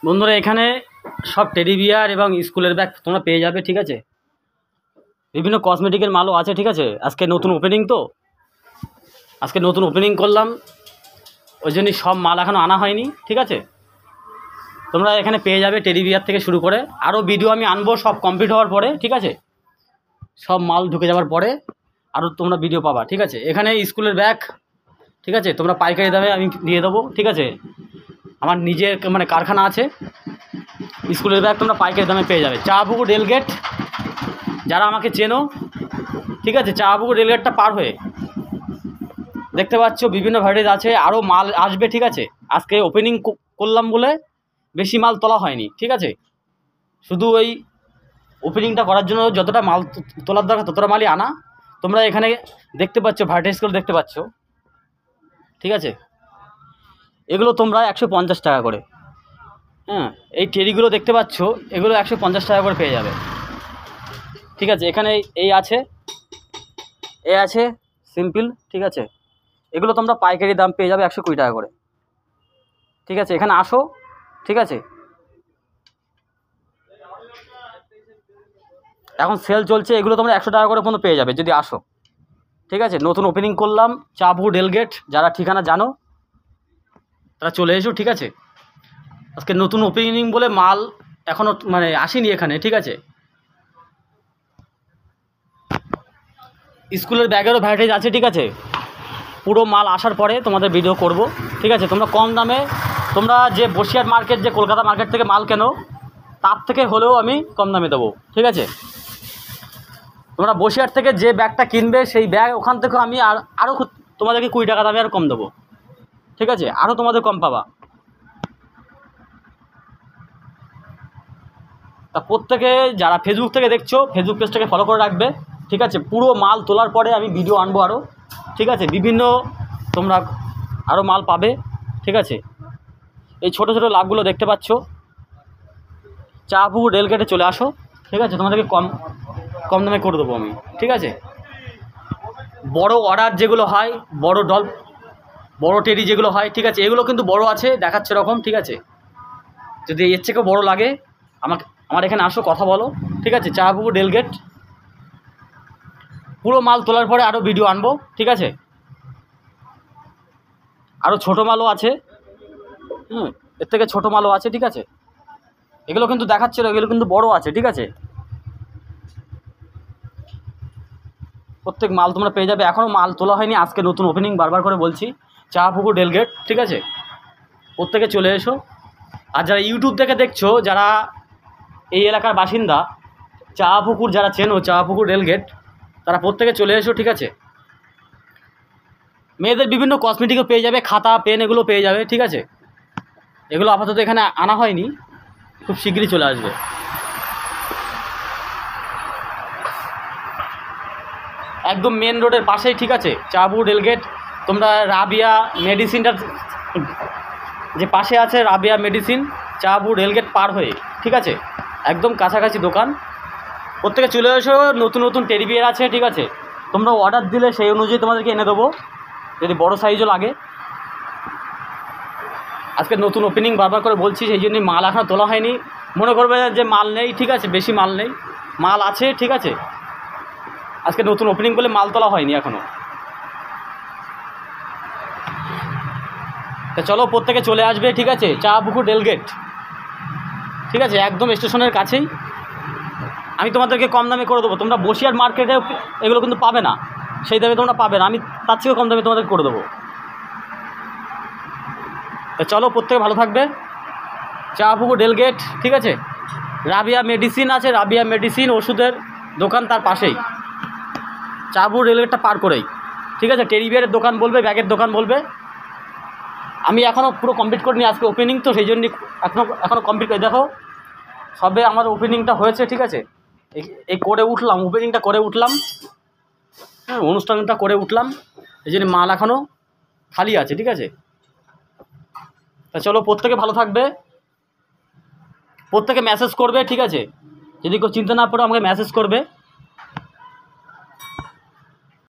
বন্ধুরা এখানে সব টেডি বিয়ার এবং স্কুলের ব্যাগ তোমরা পেয়ে যাবে, ঠিক আছে। বিভিন্ন কসমেটিকের মালও আছে, ঠিক আছে। আজকে নতুন ওপেনিং তো, আজকে নতুন ওপেনিং করলাম, ওই জন্যই সব মাল এখনও আনা হয়নি, ঠিক আছে। তোমরা এখানে পেয়ে যাবে টেডি বিয়ার থেকে শুরু করে আরও ভিডিও আমি আনবো সব কমপ্লিট হওয়ার পরে, ঠিক আছে। সব মাল ঢুকে যাওয়ার পরে আরও তোমরা ভিডিও পাবা, ঠিক আছে। এখানে স্কুলের ব্যাগ, ঠিক আছে, তোমরা পাইকারি দামে আমি দিয়ে দেবো, ঠিক আছে। আমার নিজের মানে কারখানা আছে, স্কুলের ব্যাগ তোমরা পাইকারি দামে পেয়ে যাবে। চাপুকুর রেলগেট, যারা আমাকে চেনো, ঠিক আছে, চাপুকুর রেলগেটটা পার হয়ে দেখতে পাচ্ছ বিভিন্ন ভ্যারাইটিস আছে, আরও মাল আসবে, ঠিক আছে। আজকে ওপেনিং করলাম বলে বেশি মাল তোলা হয়নি, ঠিক আছে। শুধু ওই ওপেনিংটা করার জন্য যতটা মাল তোলার দরকার ততটা মালই আনা। তোমরা এখানে দেখতে পাচ্ছ ভ্যারাইটিসগুলো দেখতে পাচ্ছ, ঠিক আছে। এগুলো তোমরা 150 টাকা করে, হ্যাঁ। এই টেরিগুলো দেখতে পাচ্ছ, এগুলো 150 টাকা করে পেয়ে যাবে, ঠিক আছে। এখানে এই আছে, এ আছে সিম্পল, ঠিক আছে। এগুলো তোমরা পাইকারি দাম পেয়ে যাবে 120 টাকা করে, ঠিক আছে। এখানে আসো, ঠিক আছে। এখন সেল চলছে, এগুলো তোমরা 100 টাকা করে পর্যন্ত পেয়ে যাবে যদি আসো, ঠিক আছে। নতুন ওপেনিং করলাম চাপুকুর রেলগেট, যারা ঠিকানা জানো তারা চলে এসো, ঠিক আছে। আজকে নতুন ওপেনিং বলে মাল এখনও মানে আসেনি এখানে, ঠিক আছে। স্কুলের ব্যাগেরও ভ্যারাইটিস আছে, ঠিক আছে। পুরো মাল আসার পরে তোমাদের ভিডিও করব, ঠিক আছে। তোমরা কম দামে, তোমরা যে বসিরহাট মার্কেট, যে কলকাতা মার্কেট থেকে মাল কেনো তার থেকে হলেও আমি কম দামে দেবো, ঠিক আছে। তোমরা বসিরহাট থেকে যে ব্যাগটা কিনবে সেই ব্যাগ ওখান থেকে আমি আরও তোমাদেরকে 20 টাকা দামে আর কম দেবো, ঠিক আছে। আরও তোমাদের কম পাবা। তা প্রত্যেকে যারা ফেসবুক থেকে দেখছো ফেসবুক পেজটাকে ফলো করে রাখবে, ঠিক আছে। পুরো মাল তোলার পরে আমি ভিডিও আনবো আরও, ঠিক আছে। বিভিন্ন তোমরা আরও মাল পাবে, ঠিক আছে। এই ছোটো ছোটো লাভগুলো দেখতে পাচ্ছ, চাপুকুর রেলগেটে চলে আসো, ঠিক আছে। তোমাদেরকে কম দামে করে দেবো আমি, ঠিক আছে। বড় অর্ডার যেগুলো হয়, বড় টেডি যেগুলো হয়, ঠিক আছে, এগুলো কিন্তু বড় আছে দেখাচ্ছে এরকম, ঠিক আছে। যদি এর থেকেও বড় লাগে আমার এখানে আসো, কথা বলো, ঠিক আছে। চাপুকুর রেলগেট, পুরো মাল তোলার পরে আরও ভিডিও আনবো, ঠিক আছে। আরও ছোটো মালও আছে, এর থেকে ছোটো মালও আছে, ঠিক আছে। এগুলো কিন্তু দেখাচ্ছিল, এগুলো কিন্তু বড় আছে, ঠিক আছে। প্রত্যেক মাল তোমরা পেয়ে যাবে, এখনও মাল তোলা হয়নি, আজকে নতুন ওপেনিং বারবার করে বলছি, চাপুকুর রেলগেট, ঠিক আছে। প্রত্যেকে চলে এসো। আর যারা ইউটিউব থেকে দেখছো, যারা এই এলাকার বাসিন্দা, চাপুকুর যারা চেনো চাপুকুর রেলগেট, তারা প্রত্যেকে চলে এসো, ঠিক আছে। মেয়েদের বিভিন্ন কসমেটিকও পেয়ে যাবে, খাতা পেন এগুলো পেয়ে যাবে, ঠিক আছে। এগুলো আপাতত এখানে আনা হয়নি, খুব শীঘ্রই চলে আসবে। একদম মেন রোডের পাশেই, ঠিক আছে, চাপুকুর রেলগেট। তোমরা রাবিয়া মেডিসিনটার যে পাশে আছে, রাবিয়া মেডিসিন, চাপুকুর রেলগেট পার হয়ে, ঠিক আছে, একদম কাছাকাছি দোকান। প্রত্যেকে চলে এসো। নতুন নতুন টেডি বিয়ার আছে, ঠিক আছে। তোমরা অর্ডার দিলে সেই অনুযায়ী তোমাদেরকে এনে দেবো, যদি বড় সাইজও লাগে। আজকে নতুন ওপেনিং বারবার করে বলছি, সেই জন্যই মাল এখনও তোলা হয়নি। মনে করবে যে মাল নেই, ঠিক আছে, বেশি মাল নেই, মাল আছে, ঠিক আছে। আজকে নতুন ওপেনিং বলে মাল তোলা হয়নি এখনও। তা চলো প্রত্যেকে চলে আসবে, ঠিক আছে। চাপুকুর রেলগেট, ঠিক আছে, একদম স্টেশনের কাছেই। আমি তোমাদেরকে কম দামে করে দেবো। তোমরা বসিরহাট মার্কেটে এগুলো কিন্তু পাবে না, সেই দামে তোমরা পাবে না, আমি তার থেকেও কম দামে তোমাদের করে দেবো। তা চলো প্রত্যেকে ভালো থাকবে। চাপুকুর রেলগেট, ঠিক আছে। রাবিয়া মেডিসিন আছে, রাবিয়া মেডিসিন ওষুধের দোকান তার পাশেই, চাপুকুর রেলগেটটা পার করেই, ঠিক আছে। টেডি বিয়ারের দোকান বলবে, ব্যাগের দোকান বলবে। আমি এখনও পুরো কমপ্লিট করিনি, আজকে ওপেনিং তো, সেই জন্যই এখনও কমপ্লিট করে দেখো। সবে আমার ওপেনিংটা হয়েছে, ঠিক আছে। এই করে উঠলাম, ওপেনিংটা করে উঠলাম, হ্যাঁ, অনুষ্ঠানটা করে উঠলাম, এই জন্য মাল এখনও খালি আছে, ঠিক আছে। তা চলো প্রত্যেকে ভালো থাকবে, প্রত্যেকে মেসেজ করবে, ঠিক আছে। যদি কেউ চিন্তা না পড়ে আমাকে মেসেজ করবে,